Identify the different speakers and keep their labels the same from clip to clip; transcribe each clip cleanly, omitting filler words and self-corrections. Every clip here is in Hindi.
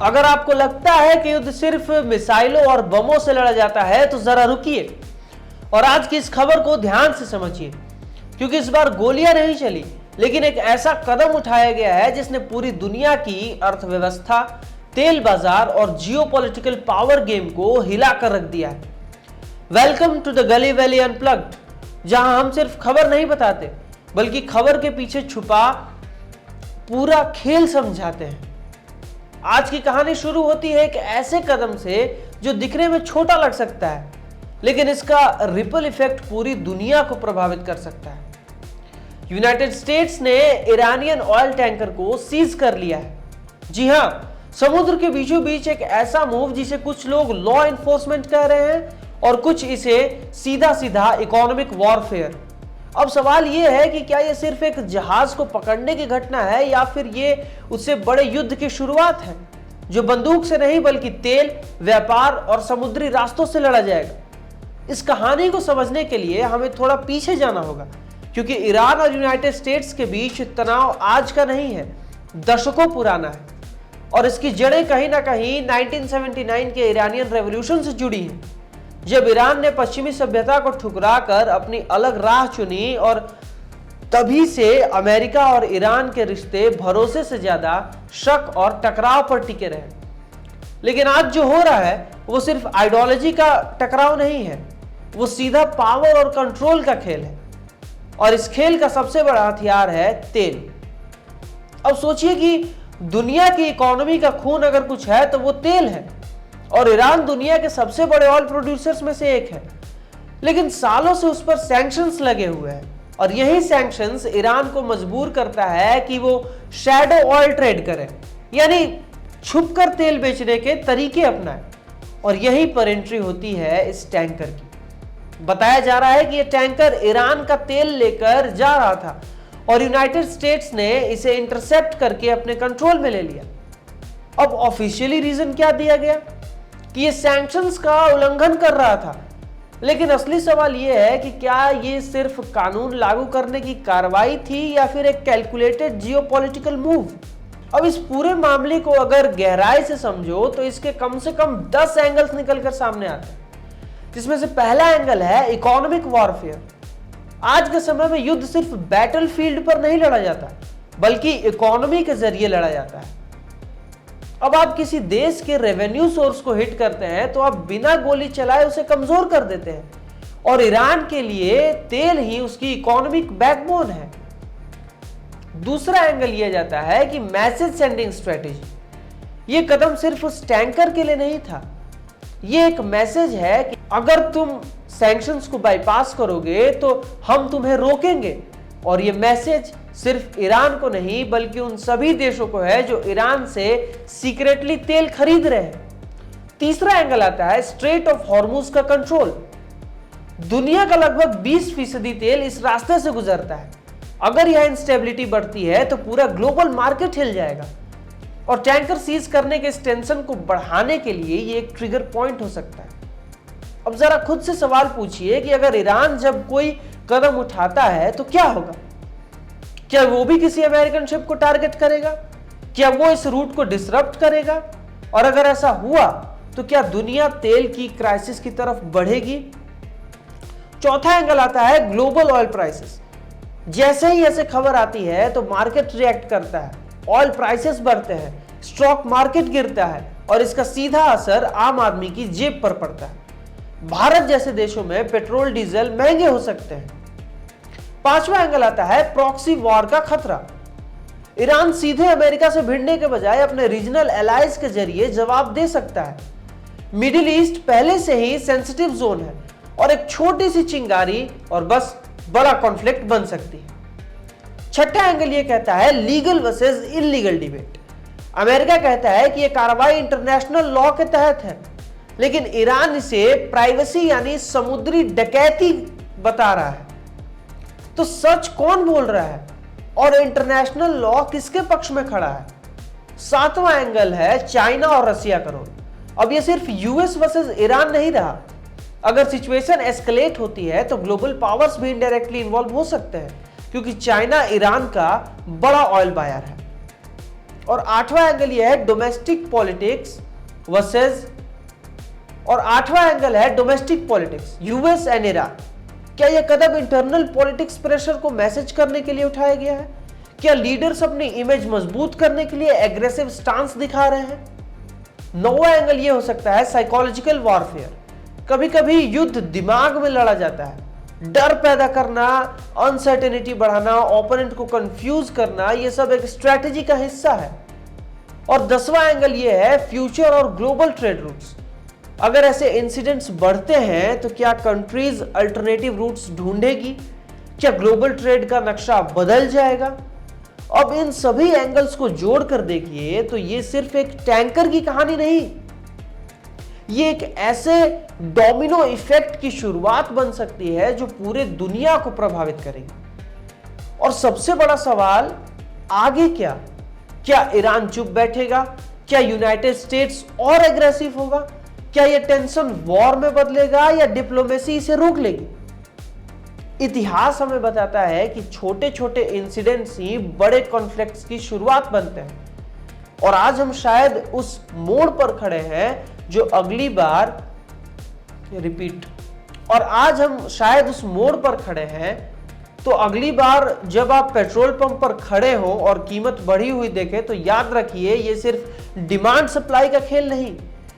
Speaker 1: अगर आपको लगता है कि युद्ध सिर्फ मिसाइलों और बमों से लड़ा जाता है तो जरा रुकिए और आज की इस खबर को ध्यान से समझिए, क्योंकि इस बार गोलियां नहीं चली, लेकिन एक ऐसा कदम उठाया गया है जिसने पूरी दुनिया की अर्थव्यवस्था, तेल बाजार और जियोपॉलिटिकल पावर गेम को हिलाकर रख दिया है। वेलकम टू द गली वैली अनप्लग्ड, जहां हम सिर्फ खबर नहीं बताते बल्कि खबर के पीछे छुपा पूरा खेल समझाते हैं। आज की कहानी शुरू होती है एक ऐसे कदम से जो दिखने में छोटा लग सकता है, लेकिन इसका रिपल इफेक्ट पूरी दुनिया को प्रभावित कर सकता है। यूनाइटेड स्टेट्स ने ईरानियन ऑयल टैंकर को सीज कर लिया है। जी हां, समुद्र के बीचों बीच एक ऐसा मूव जिसे कुछ लोग लॉ एनफोर्समेंट कह रहे हैं और कुछ इसे सीधा सीधा इकोनॉमिक वॉरफेयर। अब सवाल यह है कि क्या यह सिर्फ एक जहाज को पकड़ने की घटना है या फिर यह उससे बड़े युद्ध की शुरुआत है जो बंदूक से नहीं बल्कि तेल, व्यापार और समुद्री रास्तों से लड़ा जाएगा। इस कहानी को समझने के लिए हमें थोड़ा पीछे जाना होगा, क्योंकि ईरान और यूनाइटेड स्टेट्स के बीच तनाव आज का नहीं है, दशकों पुराना है और इसकी जड़ें कहीं ना कहीं 1979 के ईरानियन रेवोल्यूशन से जुड़ी हैं, जब ईरान ने पश्चिमी सभ्यता को ठुकराकर अपनी अलग राह चुनी और तभी से अमेरिका और ईरान के रिश्ते भरोसे से ज्यादा शक और टकराव पर टिके रहे। लेकिन आज जो हो रहा है वो सिर्फ आइडियोलॉजी का टकराव नहीं है, वो सीधा पावर और कंट्रोल का खेल है और इस खेल का सबसे बड़ा हथियार है तेल। अब सोचिए कि दुनिया की इकोनॉमी का खून अगर कुछ है तो वो तेल है और ईरान दुनिया के सबसे बड़े ऑयल प्रोड्यूसर्स में से एक है, लेकिन सालों से उस पर सैंक्शंस लगे हुए हैं और यही सैंक्शंस ईरान को मजबूर करता है कि वो शैडो ऑयल ट्रेड करे, यानी छुपकर तेल बेचने के तरीके अपनाए। और यहीं पर एंट्री होती है इस टैंकर की। बताया जा रहा है कि यह टैंकर ईरान का तेल लेकर जा रहा था और यूनाइटेड स्टेट्स ने इसे इंटरसेप्ट करके अपने कंट्रोल में ले लिया। अब ऑफिशियली रीजन क्या दिया गया कि ये सैंक्शंस का उल्लंघन कर रहा था, लेकिन असली सवाल यह है कि क्या ये सिर्फ कानून लागू करने की कार्रवाई थी या फिर एक कैलकुलेटेड जियोपॉलिटिकल मूव। अब इस पूरे मामले को अगर गहराई से समझो तो इसके कम से कम 10 एंगल्स निकलकर सामने आते हैं, जिसमें से पहला एंगल है इकोनॉमिक वॉरफेयर। आज के समय में युद्ध सिर्फ बैटलफील्ड पर नहीं लड़ा जाता बल्कि इकोनॉमी के जरिए लड़ा जाता है। अब आप किसी देश के रेवेन्यू सोर्स को हिट करते हैं तो आप बिना गोली चलाए उसे कमजोर कर देते हैं, और ईरान के लिए तेल ही उसकी इकोनॉमिक बैकबोन है। दूसरा एंगल यह जाता है कि मैसेज सेंडिंग स्ट्रेटेजी। यह कदम सिर्फ उस टैंकर के लिए नहीं था, यह एक मैसेज है कि अगर तुम सैंक्शंस को बाईपास करोगे तो हम तुम्हें रोकेंगे। और यह मैसेज सिर्फ ईरान को नहीं बल्कि उन सभी देशों को है जो ईरान से सीक्रेटली तेल खरीद रहे हैं। तीसरा एंगल आता है स्ट्रेट ऑफ हॉर्मुज का कंट्रोल। दुनिया का लगभग 20% तेल इस रास्ते से गुजरता है। अगर यह इंस्टेबिलिटी बढ़ती है तो पूरा ग्लोबल मार्केट हिल जाएगा और टैंकर सीज करने के इस टेंशन को बढ़ाने के लिए यह एक ट्रिगर पॉइंट हो सकता है। अब जरा खुद से सवाल पूछिए कि अगर ईरान जब कोई कदम उठाता है तो क्या होगा? क्या वो भी किसी अमेरिकन शिप को टारगेट करेगा? क्या वो इस रूट को डिसरप्ट करेगा? और अगर ऐसा हुआ तो क्या दुनिया तेल की क्राइसिस की तरफ बढ़ेगी? चौथा एंगल आता है ग्लोबल ऑयल प्राइसेस। जैसे ही ऐसे खबर आती है तो मार्केट रिएक्ट करता है, ऑयल प्राइसेस बढ़ते हैं, स्टॉक मार्केट गिरता है और इसका सीधा असर आम आदमी की जेब पर पड़ता है। भारत जैसे देशों में पेट्रोल डीजल महंगे हो सकते हैं। पांचवा एंगल आता है प्रॉक्सी वॉर का खतरा। ईरान सीधे अमेरिका से भिड़ने के बजाय अपने रीजनल एलाइज के जरिए जवाब दे सकता है। मिडिल ईस्ट पहले से ही सेंसिटिव जोन है और एक छोटी सी चिंगारी और बस बड़ा कॉन्फ्लिक्ट बन सकती है। छठा एंगल यह कहता है legal versus illegal debate. America कहता है कि यह कार्रवाई इंटरनेशनल लॉ के तहत है, लेकिन ईरान इसे प्राइवेसी यानी समुद्री डकैती बता रहा है। तो सच कौन बोल रहा है और इंटरनेशनल लॉ किसके पक्ष में खड़ा है? सातवां एंगल है चाइना और रसिया का रोल। अब यह सिर्फ यूएस वर्सेस ईरान नहीं रहा। अगर सिचुएशन एस्केलेट होती है तो ग्लोबल पावर्स भी इनडायरेक्टली इन्वॉल्व हो सकते हैं, क्योंकि चाइना ईरान का बड़ा ऑयल बायर है। और 8वां एंगल यह है डोमेस्टिक पॉलिटिक्स वर्सेस, और 8वां एंगल है domestic politics US and Iran. क्या यह कदम इंटरनल पॉलिटिक्स प्रेशर को मैसेज करने के लिए उठाया गया है? क्या लीडर्स अपनी इमेज मजबूत करने के लिए एग्रेसिव स्टांस दिखा रहे हैं? 9वां एंगल यह हो सकता है साइकोलॉजिकल वॉरफेयर। कभी कभी युद्ध दिमाग में लड़ा जाता है, डर पैदा करना, अनसर्टेनिटी बढ़ाना, ओपोनेंट को कंफ्यूज करना, यह सब एक स्ट्रेटेजी का हिस्सा है। और 10वां एंगल यह है फ्यूचर और ग्लोबल ट्रेड रूट्स। अगर ऐसे इंसिडेंट्स बढ़ते हैं तो क्या कंट्रीज अल्टरनेटिव रूट्स ढूंढेगी? क्या ग्लोबल ट्रेड का नक्शा बदल जाएगा? अब इन सभी एंगल्स को जोड़कर देखिए तो ये सिर्फ एक टैंकर की कहानी नहीं, ये एक ऐसे डोमिनो इफेक्ट की शुरुआत बन सकती है जो पूरे दुनिया को प्रभावित करेगी। और सबसे बड़ा सवाल, आगे क्या? क्या ईरान चुप बैठेगा? क्या यूनाइटेड स्टेट्स और एग्रेसिव होगा? क्या यह टेंशन वॉर में बदलेगा या डिप्लोमेसी इसे रोक लेगी? इतिहास हमें बताता है कि छोटे छोटे इंसिडेंट्स ही बड़े कॉन्फ्लिक्ट्स की शुरुआत बनते हैं। और आज हम शायद उस मोड़ पर खड़े हैं जो अगली बार और आज हम शायद उस मोड़ पर खड़े हैं तो अगली बार जब आप पेट्रोल पंप पर खड़े हो और कीमत बढ़ी हुई देखें तो याद रखिए ये सिर्फ डिमांड सप्लाई का खेल नहीं,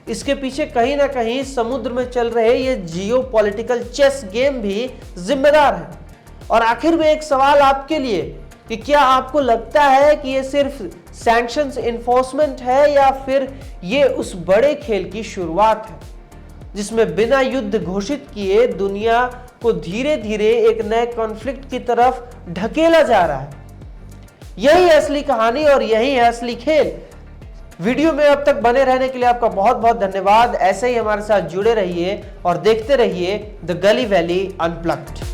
Speaker 1: इसके पीछे कहीं ना कहीं समुद्र में चल रहे ये जियोपॉलिटिकल चेस गेम भी जिम्मेदार है। और आखिर में एक सवाल आपके लिए कि क्या आपको लगता है कि ये सिर्फ सैंक्शंस इन्फोर्समेंट है या फिर ये उस बड़े खेल की शुरुआत है जिसमें बिना युद्ध घोषित किए दुनिया को धीरे धीरे एक नए कॉन्फ्लिक्ट की तरफ ढकेला जा रहा है? यही असली कहानी और यही है असली खेल। वीडियो में अब तक बने रहने के लिए आपका बहुत बहुत धन्यवाद। ऐसे ही हमारे साथ जुड़े रहिए और देखते रहिए द गली वैली अनप्लग्ड।